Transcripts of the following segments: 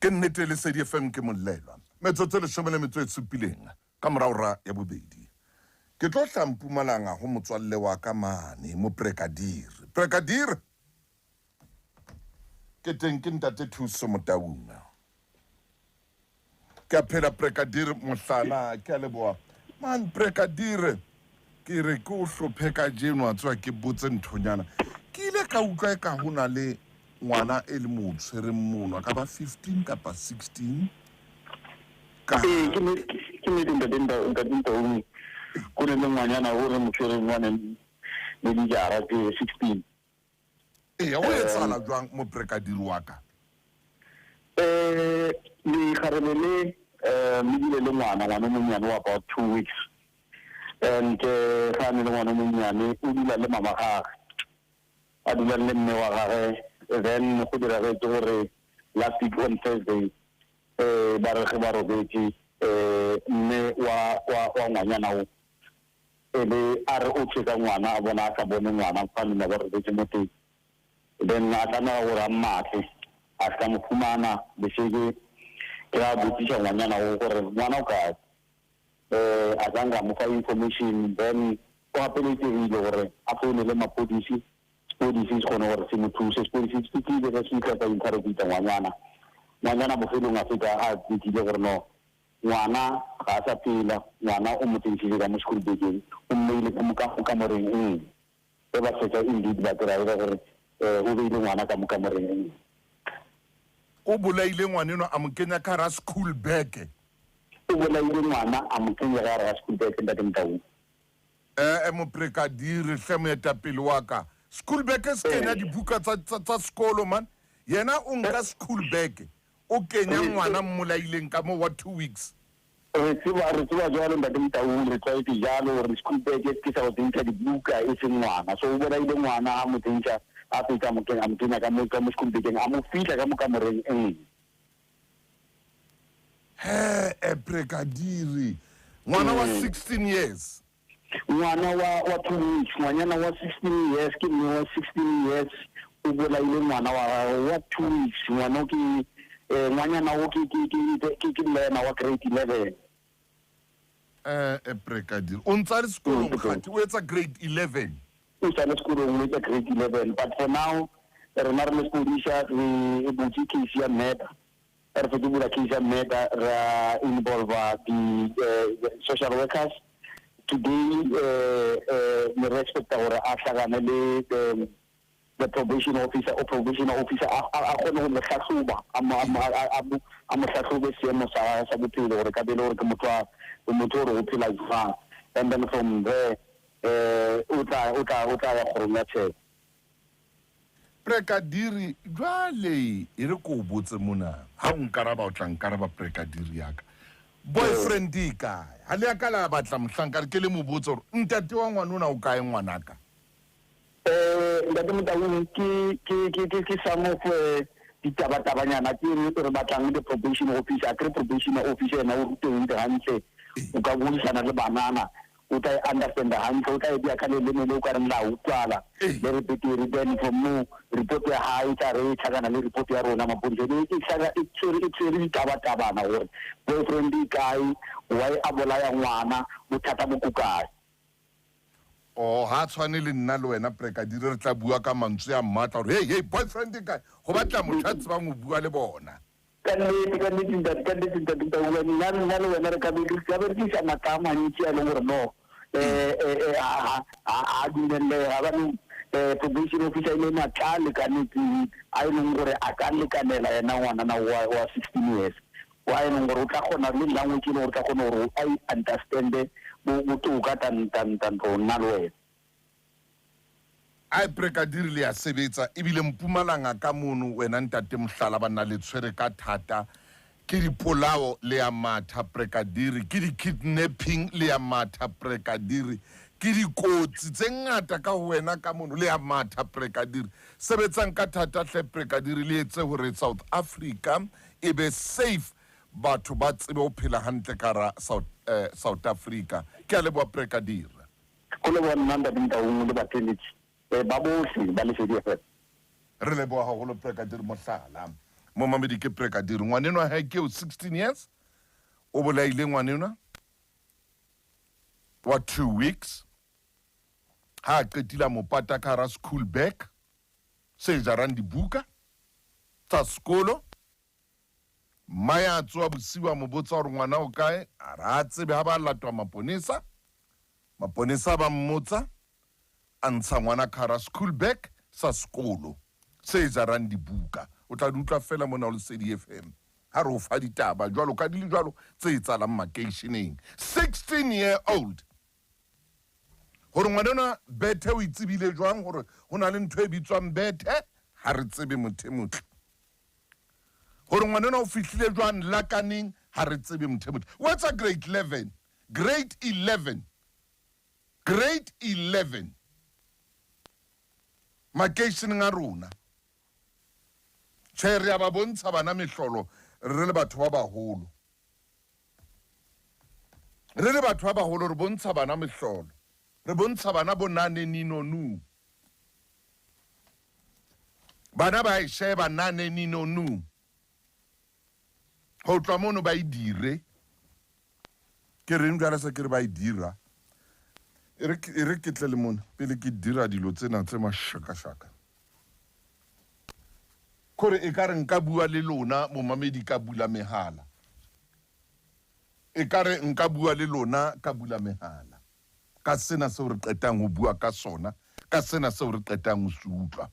Ke nnete le Sedi FM ke mollelwa. Metsotso le shome le metso e supileng ka moraora ya bobedi. Ke tlo hla Mpumalanga ho motswalle wa ka mane mo Pregadiri. Pregadiri. Ke teng ke Ntate Thuso Motaung. Ke a phela Pregadiri mohlala ke a leboha. Man Pregadiri ke re ke o hlophe ka jeno a tswa ke botse nthonyana. Ke ile ka utlwa ka hona le Ngwana e le motshwere mono ka ba 15 kapa 16 ka ke ne dinta go le ngwanyana o re motshwere ngwana le dijara ke 16 o etsala jwang mo Pregadiri wa ka le kharelele le ngwana mo nyane wa about 2 weeks and ga ne le ngwana mo nyane o dula le mama gagwe a dula le mme wa gagwe. Then go dira re gore last week on Thursday ba re ge ba robetse mme wa ngwanyana o ebe a re o tsheka ngwana a bona a sa bone ngwana fa nna ba robetse mo teng. Then a tana go ra mmathe a ka mo fumana be shege ka botsisa ngwanyana o gore ngwana o ka a zanga mo fa information. Then o apeletse ile gore a phone le mapodisi polisi is gonna gore se mo thuse polisi se ke se ka interview ngwana bofelong a feta a ditile gore no ngwana ga sa pela ngwana o motsentshile ka mo school bekeng o mmile ka moreng e ba fetsa indeed ba tira gore o beile ngwana ka mo moreng o bolaile ngwaneno a mo kenya ka ra school bag o bolaile ngwana a mo kenya ka ra school bag nda tentau mo Pregadiri hle mo etapele wa ka school bag se kenya dibuka tsa sekolo man yena o nka school bag o kenya ngwana mmolaileng ka mo wa 2 weeks re tseba jalo nda tentau re tla itse jalo re school bag ke sa o dinka dibuka e se ngwana so o bolaile ngwana a mo tentsa a feta mo kenya ka mo school bag a mo fitla ka mo kamoreng Pregadiri ngwana wa 16 years ngwana wa 2 weeks ngwana wa 16 years ke mo 16 years o bolaile ngwana wa 2 weeks ngwana ke ngwana o ke lena wa grade 11 Pregadiri o ntsa le sekolong kgathi o etsa grade 11 o ntsa le sekolong o etsa grade 11 but for now re na re le skodisa re botse case ya meta re fe bula case ya meta ra involve the social workers. Today, we respect our the probation officer or probational officer. I'm a and then from there, Pregadiri jwale e re ko botse mona ha o nkaraba o tla nkaraba Pregadiri yaka boyfriend ka ha le ka la batla mohlanka ke le mo botse hore ntate wa ngwana o kae ngwanaka ntate Motaung ke some of ditabatabanyana ke re batlang le probation officer a probation officer na o ruteng hantle o ka buisana le banana o tla understand hantle o tla dia ka le le ka re la utlwala le re petiri then from mo report ya high tsa re tshagana le report ya rona mapodisa le ke tsaga e tsere ditabatabana gore boyfriend kai why abola ya ngwana bothata bo kukae ha tshwane le nna le wena Pregadiri re tla bua ka mantswe ya mmatla gore hey boyfriend kai go batla mothatsi ba mo bua le bona ka nne tinta wena le wena re ka be ke sa makama ntse a le gore no a dinele ha ba ni probation officer ile na tlale ka nne a ile gore a ka lekanela yena ngwana na wa 16 years wa ile gore o tla gona le language le o tla gona gore I understand bo tuka tan rona le wena ai Pregadiri le ya sebetsa ebile Mpumalanga ka mono wena ntate mohlala ba na le tshwere ka thata ke dipolao le ya matha Pregadiri ke di kidnapping le ya matha Pregadiri ke dikotsi tse ngata ka wena ka mono le ya matha Pregadiri sebetsang ka thata hle Pregadiri le etse hore South Africa e be safe batho ba tsebe o phela hantle ka ra South Africa ke a leboa Pregadiri go le bona nda Motaung le batheletse ba bohle ba le Sedi FM re leboa haholo Pregadiri mohlala mo mamedi ke Brigadier. Ngwanenwa ha ke 16 years o bolaile ngwanenwa wa 2 weeks ha qetila mo pata ka hara school bag se jarang dibuka tsa sekolo. Maya tswa bosiwa mo botsa hore ngwana o kae a ra tsebe ha ba latwa maponesa ba mmotsa a ntsha ngwana ka hara school bag sa sekolo se jarang dibuka. O tla di utlwa fela mona o Lesedi FM ha re o fa ditaba jwalo ka di le jwalo tse etsalang makeisheneng. 16-year-old hore ngwanena bethe o itsebile jwang hore ho na le ntho e bitswang bethe ha re tsebe motho e motle. Hore ngwanena o fihlile jwang lakaneng ha re tsebe motho e motle. What's a grade 11? Grade 11. Grade 11. Makeisheneng a rona. Tjhe, re a ba bontsha bana mehlolo re le batho ba baholo. Re le batho ba baholo re bontsha bana mehlolo. Re bontsha bana bonane ninonu. Bana ba sheba nane ninonu. Ho tloha mono ba idire. Ke reng jwale se ke re ba idira. E re ke tle le mona pele ke dira dilo tsena tse mashaka-shaka. Kore e ka re nka bua le lona mo mamedi ka bula mehala. E ka re nka bua le lona ka bula mehala. Ka sena se re qetang ho bua ka sona, ka sena se re qetang ho se utlwa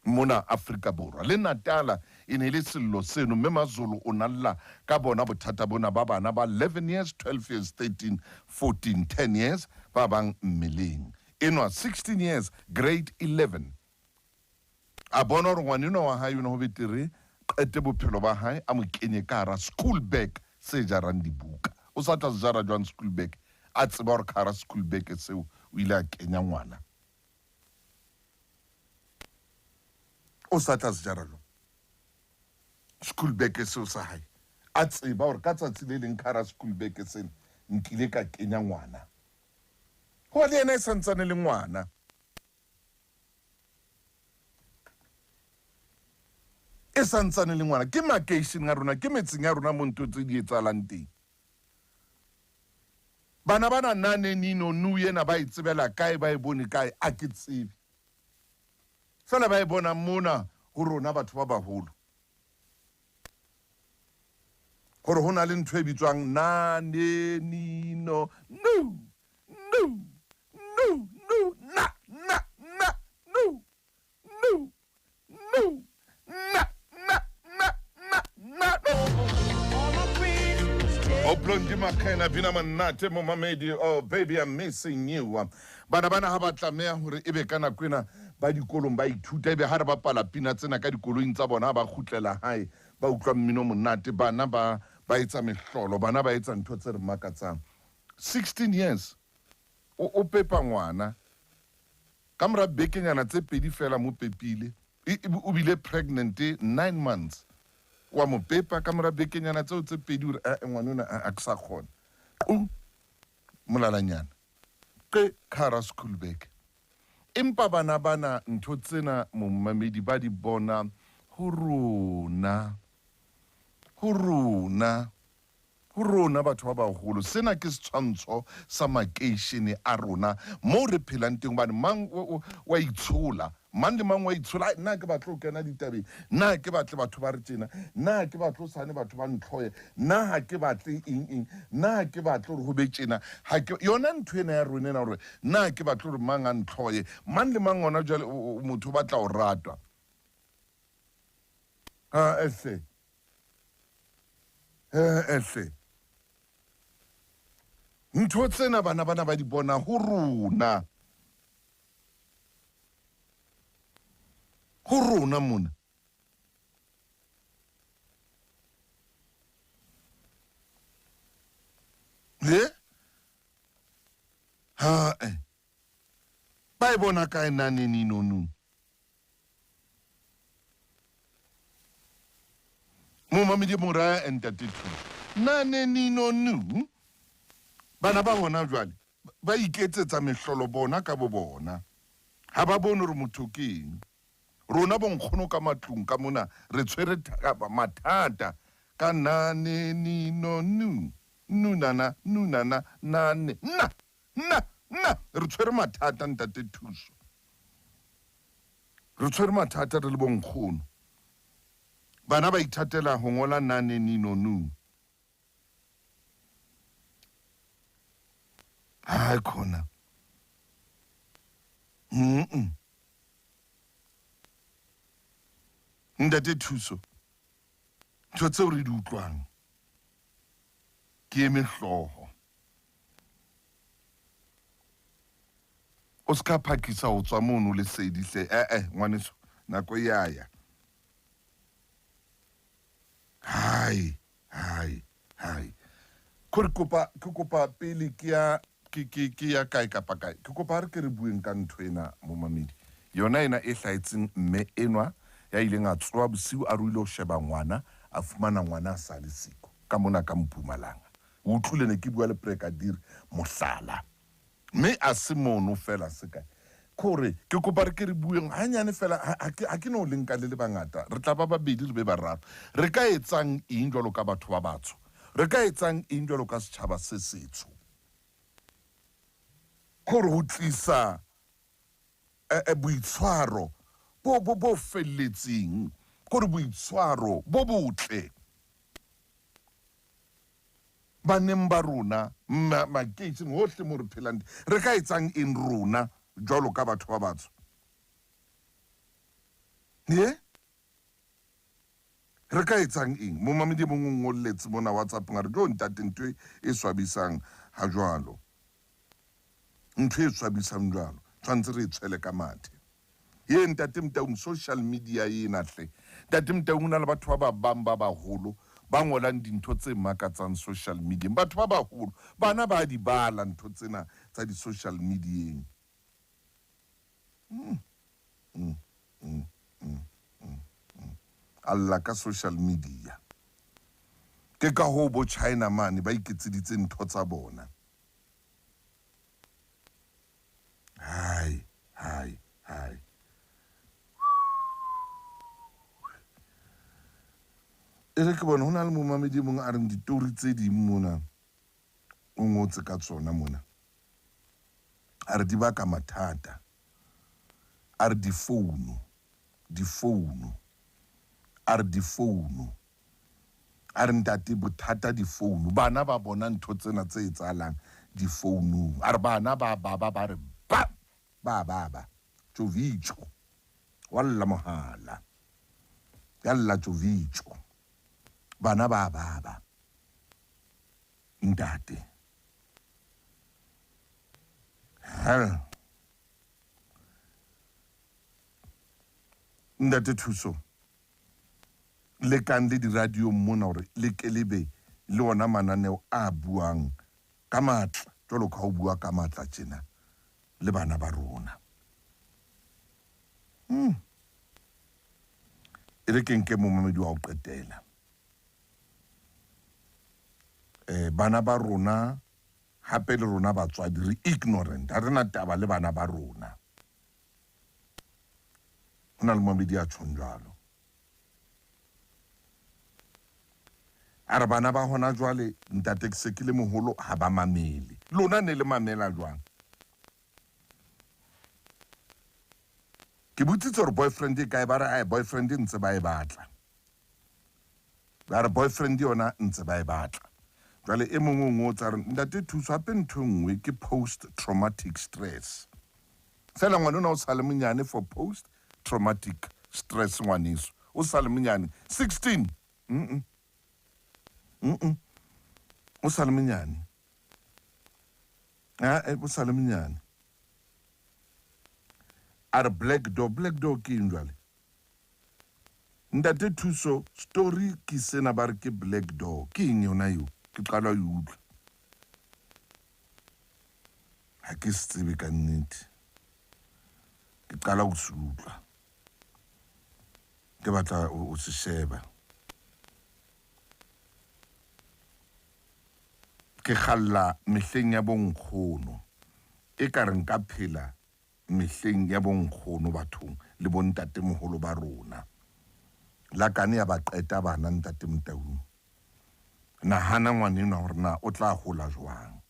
mona Afrika Borwa. Le Natala e ne le sello seno mme Mazolo o nalla ka bona bothata bona ba bana ba 11 years, 12 years, 13, 14, 10 years ba bang mmeleng. Enwa 16 years, grade 11. A bona hore ngwanenwa wa hae yona ho betere qete bophelo ba hae a mo kenye ka hara school bag se jarang dibuka. O sa tla jara jwang school bag a tseba hore ka hara school bag seo o ile a kenya ngwana. O sa tla jara jwang school bag seo sa hae a tseba hore ka tsatsi le leng ka hara school bag sena nkile ka kenya ngwana. Ho le ena e santsane le ngwana. E santsane le ngwana ke makeisheneng a rona ke metseng ya rona mo ntho tse di etsahalang teng. Bana bana nane nino nu yena ba itsebela kae ba e bone kae a ke tsebe. Fela ba e bona mona ho rona batho ba baholo. Hore ho na le ntho e bitswang nane nino nu na Oh, Blondie Makena, Vina Ntate Momamedi, oh, baby, I'm missing you. Bana ha ba tlameha hore ebe kana kwena ba dikolong ba ithuta ebe ha re ba pala pina tsena ka dikoloing tsa bona ba khutlela hae ba utlwa mmino monate bana ba etsa mehlolo bana ba etsa ntho tse re makatsang. 16 years o pepa ngwana ka mora bekenyana tse pedi fela mo pepile o bile pregnant 9 months. Wa mo pepa ka mora bekenyana tseo tse pedi hore ngwanona a ke sa khona molalanyana ke kara school bag. Empa bana ntho tsena mo mamedi ba di bona ho rona batho ba baholo. Sena ke setshwantsho sa makeishene a rona mo re phelang teng bane mang wa itshola mang le mang wa itshola nna ke batlo kena ditabeng nna ke batle batho ba re tjena nna ke batlo sane batho ba ntlhoye nna ha ke batle eng nna ke batlo re ho be tjena ha ke yona ntho ena ya rona hore nna ke batlo re mang a ntlhoye mang le mang ona jwale motho ba tla o ratwa ehle ntho tsena bana ba di bona ho rona mona le ba e bona ka nane ninonu mo mamedi mora Ntate Thuso nane ninonu bana ba hona jwale ba iketsetsa mehlolo bona ka bo bona ha ba bone hore motho ke eng rona bonkgono ka matlong ka mona re tshwere mathata ka nane nino nunana nane na re tshwere mathata Ntate Thuso re tshwere mathata re le bonkgono bana ba ithatela ho ngola nane nino ha khona Ntate Thuso ntho tseo re di utlwang ke mehloho o ska phakisa ho tswa mono le sedihle ngwaneso nako yaya hai ke kopa pele ke ya kae kapa kae ke kopa re ke re bueng ka ntho ena mo mamedi yona ena e hlaetseng mme enwa ya ileng a tsoa bosiu a ruile ho sheba ngwana a fumana ngwana a sa le siko ka mona ka Mpumalanga o utlwile ne ke bua le Brigadier Mohlala mme a se mono fela se kae kore ke kopa re ke re bueng hanyane fela ha ke no lenka le bangata re tla ba babedi re be bararo re ka etsang eng jwalo ka batho ba batsho re ka etsang eng jwalo ka setjhaba se setsho kore ho tlisa boitshwaro bo felletseng kore boitshwaro bo botle baneng ba rona makeisheng hohle mo re phelang re ka etsang eng rona jwalo ka batho ba batsho re ka etsang eng mo mamedi mo ngolletse mona WhatsApp ngare jo ntate ntwe e swabisang ha jwalo ntwe e swabisang jwalo tshwantse re tshwele ka mathe ye ntate Mtaung social media ena hle ntate Mtaung na le batho ba bang ba baholo ba ngolang dintho tse makatsang social media batho ba baholo bana ba di bala ntho tsena tsa di social media alla ka social media ke ka ho bo China mane ba iketseditse ntho tsa bona hai ere ke bona hona le momamedi mong a reng ditori tse ding mona o ngotse ka tsona mona a re di baka mathata a re difounu a re difounu a re ntate bothata difounu bana ba bona ntho tsena tse etsahalang difounung a re bana ba re ba Jovicho walla mohala yalla Jovicho bana ba ntate Ntate Thuso le kan le di radio mona hore le ke lebe le ona mananeo a buang ka matla jwalo ka ho bua ka matla tjena le bana ba rona ere ke nke momamedi wa ho qetela bana ba rona hape le rona batswadi re ignorant ha rena taba le bana ba rona hona le momamedi a tshong jwalo a re bana ba hona jwale ntate ke se ke le moholo ha ba mamele lona ne le mamela jwang ke butsitse hore boyfriend e kae ba re boyfriend ntse ba e batla ba re boyfriend yona ntse ba e batla jwale e mongwe ngotsa re Ntate Thuso hape ntho nngwe ke post traumatic stress fela ngwana o sa le monyane for post traumatic stress ngwaneso o sa le monyane 16 o sa le monyane o sa le monyane a re black door ke eng jwale Ntate Thuso story ke sena ba re ke black door ke eng yona yo ke qala ho utlwa ha ke se tsebe ka nnete ke qala ho se utlwa ke batla o se sheba ke khalla mehleng ya bonkgono e ka re nka phela mehleng ya bonkgono bathong le bontate moholo ba rona la kane ya ba qeta bana Ntate Mtaung nahana ngwanenwa hore na o tla hola jwang.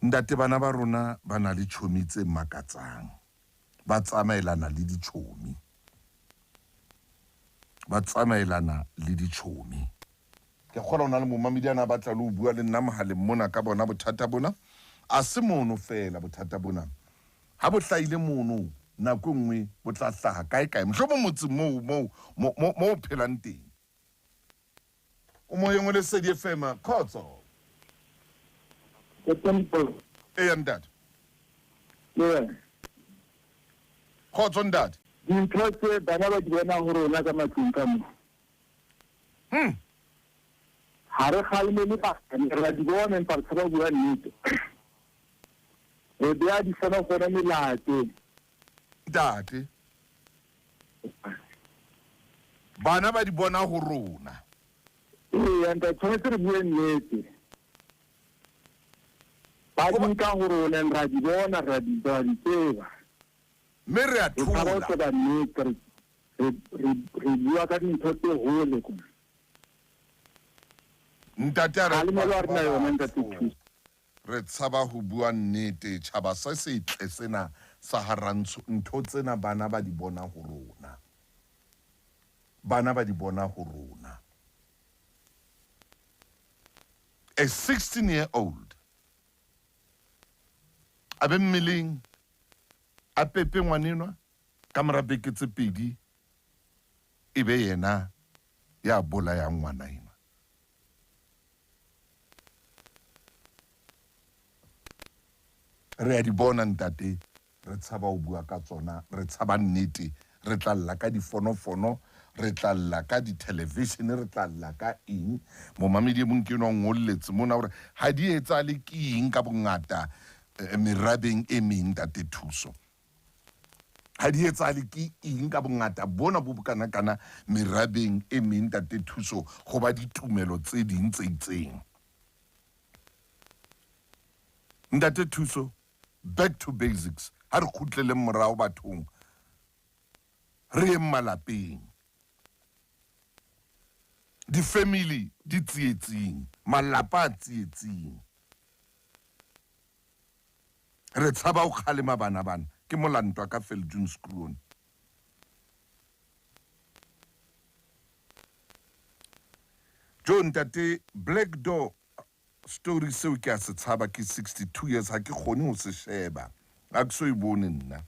Ntate bana ba rona ba na le tšhomi tse makatsang, ba tsamaelana le ditšhomi, ba tsamaelana le ditšhomi. Ke kgola ona le momamedi ana ba tla le o bua le nna mohaleng mona ka bona bothata bona. A se mono fela bothata bona, ha bo hlaile mono nako nngwe bo tla hlaha kae mohlomong motseng mo phelang teng. O moyeng o le Sedi FM khotso. Eya ntate. Khotso ntate. Dintho tse bana ba di bona ho rona ka matlong ka mo. Ha re kgaleme ba ra di bona empa re tsaba bua nnete. Bea di fana gona melate. Ntate. Bana ba di bona ho rona. Ntate tshwanetse re bue nnete. Ba di nka ho rona ra di bona ra di tseba. Me re a thola. Re bua ka dintho tse hole ko. Ntate re re tshaba ho bua nnete tjhaba se setle sena sa harantsho ntho tsena bana ba di bona ho rona. Bana ba di bona ho rona. A 16-year-old a be mmeleng a pepe ngwanenwa ka mora beke tse pedi e be yena ya bola ya ngwana ena. Re a di bona ntate, re tshaba ho bua ka tsona, re tshaba nnete, re tla lla ka difonofono, re tla lla ka di-television, re tla lla ka eng. Momamedi mong ke no ngolletse mona hore ha di etsale ke eng ka bongata merabeng e meng Ntate Thuso. Ha di etsale ke eng ka bongata bona bo kana merabeng e meng Ntate Thuso go ba ditumelo tse ding tse itseng. Ntate Thuso, back to basics. Ha re khutlele morao bathong, re malapeng, di family di tsietsing, malapa a tsietsing. Re tshaba o kgalema bana ke molantwa ka Feljun Screwn. Jo ntate Black Door story seo ke a se tshaba ke 62 years ha ke kgone ho se sheba. Ha ke so e bone nna.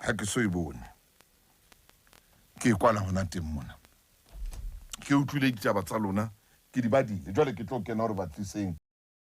Ha ke so e bone. Ke kwala hona teng mona. Ke utlwile ditaba tsa lona ke di badile. Jwale ke tlo kena hore batliseng